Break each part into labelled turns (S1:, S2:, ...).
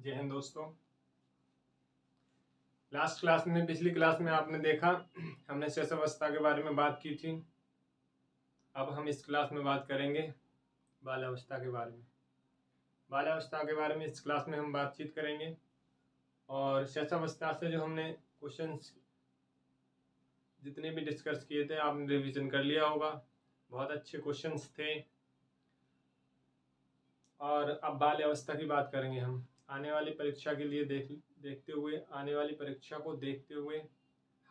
S1: जय हिंद दोस्तों। Last class में पिछली क्लास में आपने देखा हमने शैशवावस्था के बारे में बात की थी। अब हम इस क्लास में बात करेंगे बाल्यावस्था के बारे में। बाल्यावस्था के बारे में इस क्लास में हम बातचीत करेंगे और शैशवावस्था से जो हमने क्वेश्चंस जितने भी डिस्कस किए थे आपने रिवीजन कर लिया होगा। बहुत अच्छे क्वेश्चंस थे और अब बाल्यावस्था की बात करेंगे हम। आने वाली परीक्षा के लिए देखते हुए आने वाली परीक्षा को देखते हुए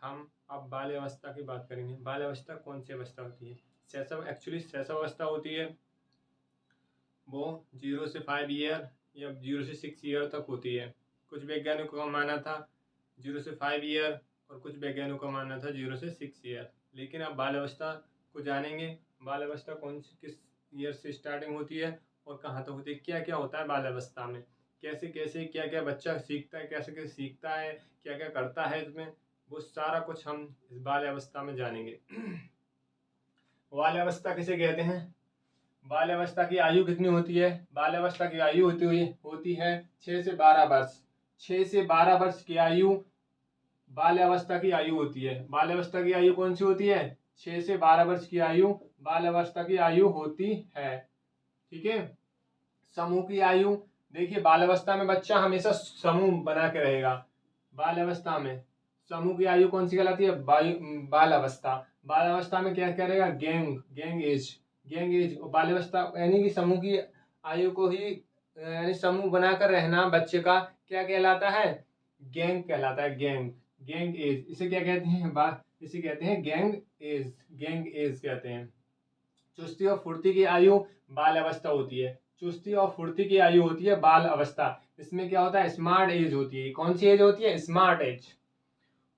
S1: हम अब बाल्यावस्था की बात करेंगे। बाल्यावस्था कौन सी अवस्था होती है? शैशवावस्था होती है वो 0 से 5 ईयर या 0 से 6 ईयर तक होती है। कुछ वैज्ञानिकों का मानना था 0 से 5 ईयर और कुछ वैज्ञानिकों का मानना था 0 से 6 ईयर। लेकिन अब बाल्यावस्था को जानेंगे। बाल्यावस्था किस ईयर से स्टार्टिंग होती है और कहाँ तक होती है, क्या क्या होता है बाल्यावस्था में, कैसे कैसे क्या क्या बच्चा सीखता है, कैसे कैसे सीखता है, क्या क्या करता है इसमें, वो सारा कुछ हम इस बाल्यावस्था में जानेंगे। बाल्यावस्था किसे कहते हैं? बाल्यावस्था की आयु कितनी होती है? बाल्यावस्था की आयु होती है 6 से 12 वर्ष। 6 से 12 वर्ष की आयु बाल्यावस्था की आयु होती है। बाल्यावस्था की आयु कौन सी होती है? 6 से 12 वर्ष की आयु बाल्यावस्था की आयु होती है। ठीक है। समूह की आयु, देखिए बाल्यावस्था में बच्चा हमेशा समूह बना के रहेगा। बाल्यावस्था में समूह की आयु कौन सी कहलाती है? बाल्यावस्था। बाल्यावस्था में क्या करेगा? Gang as. बाल्यावस्था यानी कि समूह की आयु को ही यानी समूह बनाकर रहना बच्चे का क्या कहलाता है? गैंग कहलाता है। Gang as. इसे क्या कहते हैं? इसे कहते हैं गैंग एज कहते हैं। चुस्ती और फुर्ती की आयु बाल्यावस्था होती है। चुस्ती और फुर्ती की आयु होती है बाल अवस्था। इसमें क्या होता है? स्मार्ट एज होती है। कौन सी एज होती है? Smart age.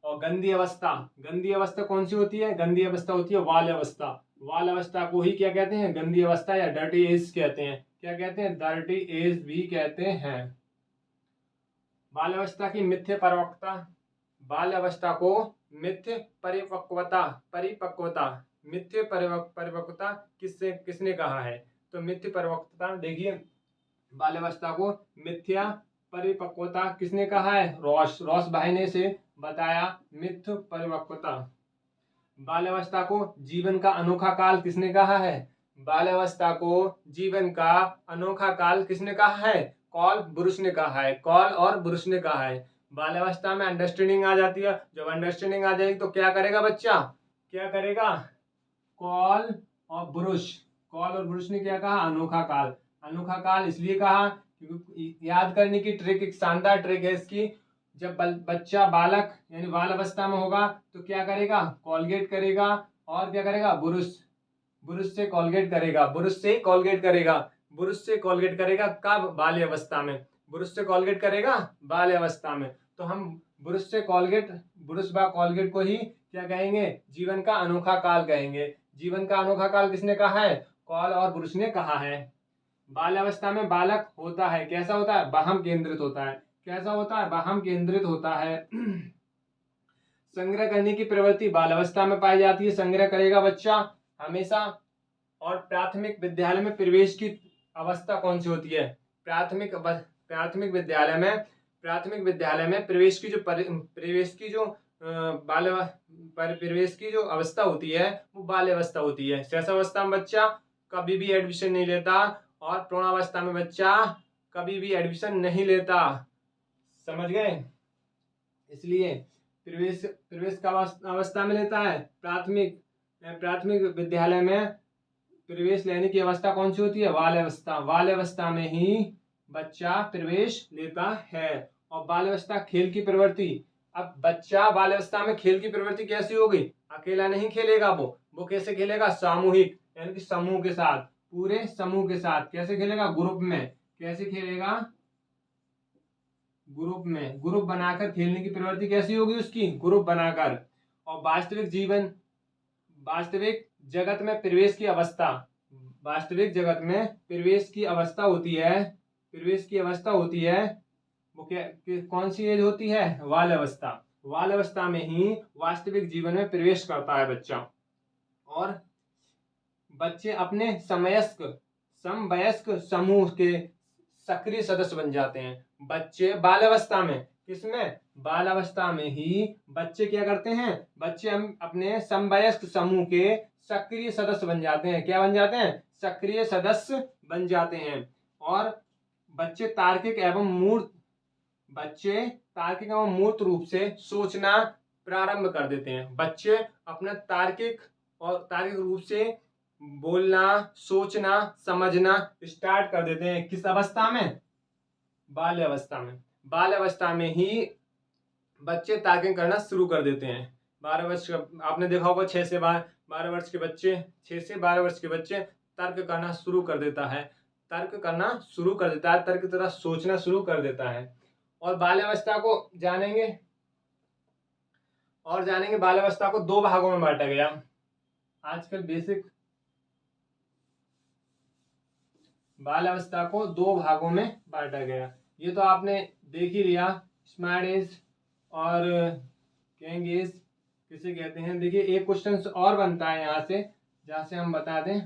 S1: और गंदी अवस्था कौन सी होती है? गंदी अवस्था होती है बाल्यावस्था। बाल्यावस्था को ही क्या कहते हैं? गंदी अवस्था या डर्टी एज कहते हैं। क्या कहते हैं? डर्टी एज भी कहते हैं। बाल्यावस्था की मिथ्य परिपक्वता। बाल्यावस्था को मिथ्य परिपक्वता किसने कहा है? तो मिथ्य परिपक्वता, देखिए बाल्यावस्था को मिथ्या परिपक्वता किसने कहा है? रॉस भाई ने से बताया मिथ्य परिपक्वता। बाल्यावस्था को जीवन का अनोखा काल किसने कहा है? बाल्यावस्था को जीवन का अनोखा काल किसने कहा है? कॉल ब्रुश ने कहा है। बाल्यावस्था में अंडरस्टैंडिंग आ जाती है। जब अंडरस्टैंडिंग आ जाएगी तो क्या करेगा बच्चा? क्या करेगा? कॉल और ब्रुश ने क्या कहा? अनोखा काल इसलिए कहा क्योंकि याद करने की ट्रिक, एक शानदार ट्रिक है इसकी। जब बच्चा बालक यानी बाल अवस्था में होगा तो क्या करेगा? कॉलगेट करेगा और क्या करेगा? ब्रुश से कॉलगेट करेगा। कब? बाल्यावस्था में। ब्रुश से कॉलगेट करेगा बाल्यावस्था में। तो हम ब्रुश व कॉलगेट को ही क्या कहेंगे? जीवन का अनोखा काल कहेंगे। जीवन का अनोखा काल किसने कहा है? कॉल और ब्रुश ने कहा है। बाल्यावस्था में बालक होता है, कैसा होता है? बाह्य केंद्रित होता है। कैसा होता है? बाह्य केंद्रित होता है। संग्रह करने की प्रवृत्ति बाल्यावस्था में पाई जाती है। संग्रह करेगा बच्चा हमेशा। और प्राथमिक विद्यालय में प्रवेश की अवस्था कौन सी होती है? प्राथमिक विद्यालय में प्रवेश की जो अवस्था होती है वो बाल्यावस्था होती है। शैशवावस्था में बच्चा कभी भी एडमिशन नहीं लेता और प्रौढ़ावस्था में बच्चा कभी भी एडमिशन नहीं लेता। समझ गए? इसलिए प्रवेश का अवस्था में लेता है। प्राथमिक विद्यालय में प्रवेश लेने की अवस्था कौन सी होती है? बाल्यावस्था में ही बच्चा प्रवेश लेता है। और बाल्यावस्था खेल की प्रवृत्ति। अब बच्चा बाल्यावस्था में खेल की प्रवृत्ति कैसी होगी? अकेला नहीं खेलेगा। वो कैसे खेलेगा? सामूहिक यानी कि समूह के साथ, पूरे समूह के साथ। कैसे खेलेगा? ग्रुप में। कैसे खेलेगा? ग्रुप बनाकर खेलने की प्रवृत्ति कैसी होगी उसकी? ग्रुप बनाकर। और वास्तविक जगत में प्रवेश की अवस्था होती है वो कौन सी एज होती है? बाल्यावस्था में ही वास्तविक जीवन में प्रवेश करता है बच्चा। और बच्चे अपने समवयस्क समूह के सक्रिय सदस्य बन जाते हैं। बच्चे बाल्यावस्था में, किसमें? बाल्यावस्था में ही बच्चे क्या करते हैं? बच्चे हम अपने समवयस्क समूह के सक्रिय सदस्य बन जाते हैं। क्या बन जाते हैं? सक्रिय सदस्य बन जाते हैं। और बच्चे तार्किक एवं मूर्त रूप से सोचना प्रारंभ कर देते हैं। बच्चे अपना तार्किक रूप से बोलना, सोचना, समझना स्टार्ट कर देते हैं। किस अवस्था में? बाल्यावस्था में। बाल्यावस्था में ही बच्चे तार्किक करना शुरू कर देते हैं। 12 वर्ष का आपने देखा होगा, 6 से 12 वर्ष के बच्चे 6 से 12 वर्ष के बच्चे तर्क करना शुरू कर देता है। तर्क की तरह सोचना शुरू कर देता है। और बाल्यावस्था को जानेंगे बाल्यावस्था को 2 भागों में बांटा गया। आजकल बेसिक बाल्यावस्था को 2 भागों में बांटा गया। ये तो आपने देख ही लिया, स्मार्ट एज और यंग एज किसे कहते हैं। देखिए एक क्वेश्चन और बनता है यहाँ से, जहाँ से हम बता दें।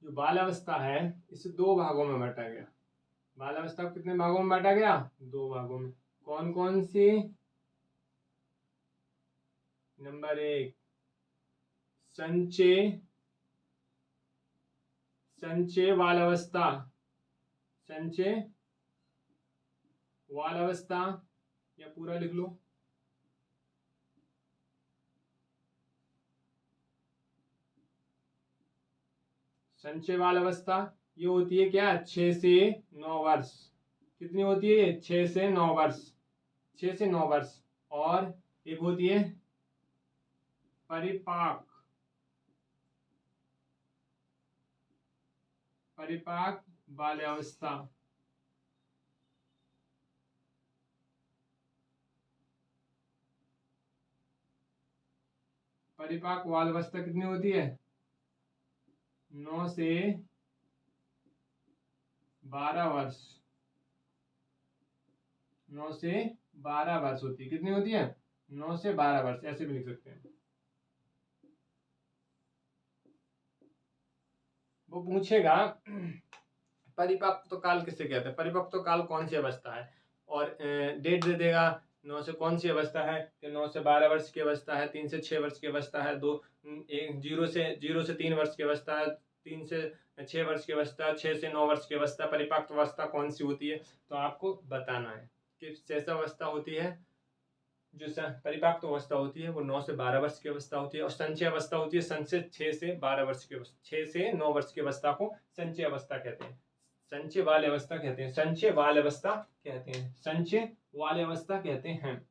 S1: जो बाल्यावस्था है इसे 2 भागों में बांटा गया। बाल्यावस्था को कितने भागों में बांटा गया? 2 भागों में। कौन कौन सी? नंबर 1 संचय बाल्यावस्था, या पूरा लिख लो। संचय बाल्यावस्था ये होती है क्या? 6 से 9 वर्ष। कितनी होती है? 6 से 9 वर्ष। 6 से 9 वर्ष। और एक होती है परिपाक बाल्यावस्था। परिपाक बाल्यावस्था कितनी होती है? 9 से 12 वर्ष। 9 से 12 वर्ष होती है। कितनी होती है? 9 से 12 वर्ष, ऐसे भी लिख सकते हैं। वो पूछेगा परिपक्व काल किसे कहते हैं? परिपक्व काल कौन सी अवस्था है? और डेट दे देगा 9 से कौन सी अवस्था है कि 9 से 12 वर्ष की अवस्था है, 3 से 6 वर्ष की अवस्था है, 0 से 3 वर्ष की अवस्था है, 3 से 6 वर्ष की अवस्था, 6 से 9 वर्ष की अवस्था। परिपक्व अवस्था कौन सी होती है? तो आपको बताना है कि कैसा अवस्था होती है। जो परिपक्व अवस्था होती है वो 9 से 12 वर्ष की अवस्था होती है। और संचय अवस्था होती है 6 से 12 वर्ष की अवस्था, 6 से 9 वर्ष की अवस्था को संचय अवस्था कहते हैं। संचय बाल्यावस्था कहते हैं। संचय बाल्यावस्था कहते हैं।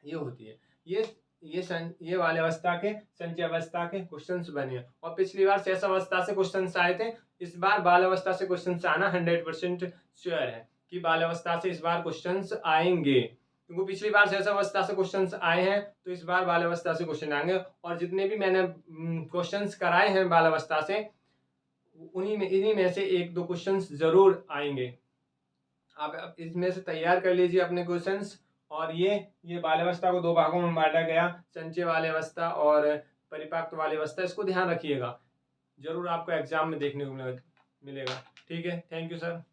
S1: ये होती है। ये बाल्यावस्था के संचय अवस्था के क्वेश्चंस बने। और पिछली बार शेष अवस्था से क्वेश्चंस आए थे। इस बार बाल्यावस्था से क्वेश्चंस आना 100% श्योर है कि बाल्यावस्था से इस बार क्वेश्चंस आएंगे, क्योंकि पिछली बार शेष अवस्था से क्वेश्चंस आए हैं, तो इस बार बाल्यावस्था से क्वेश्चन आएंगे। और जितने भी मैंने क्वेश्चंस कराए हैं बाल्यावस्था से, इन्हीं में से 1-2 क्वेश्चंस जरूर आएंगे। आप इसमें से तैयार कर लीजिए अपने क्वेश्चंस। और ये बाल्यावस्था को 2 भागों में बांटा गया, संचय बाल्यावस्था और परिपक्व बाल्यावस्था। इसको ध्यान रखिएगा, जरूर आपको एग्जाम में देखने को मिलेगा। ठीक है, थैंक यू सर।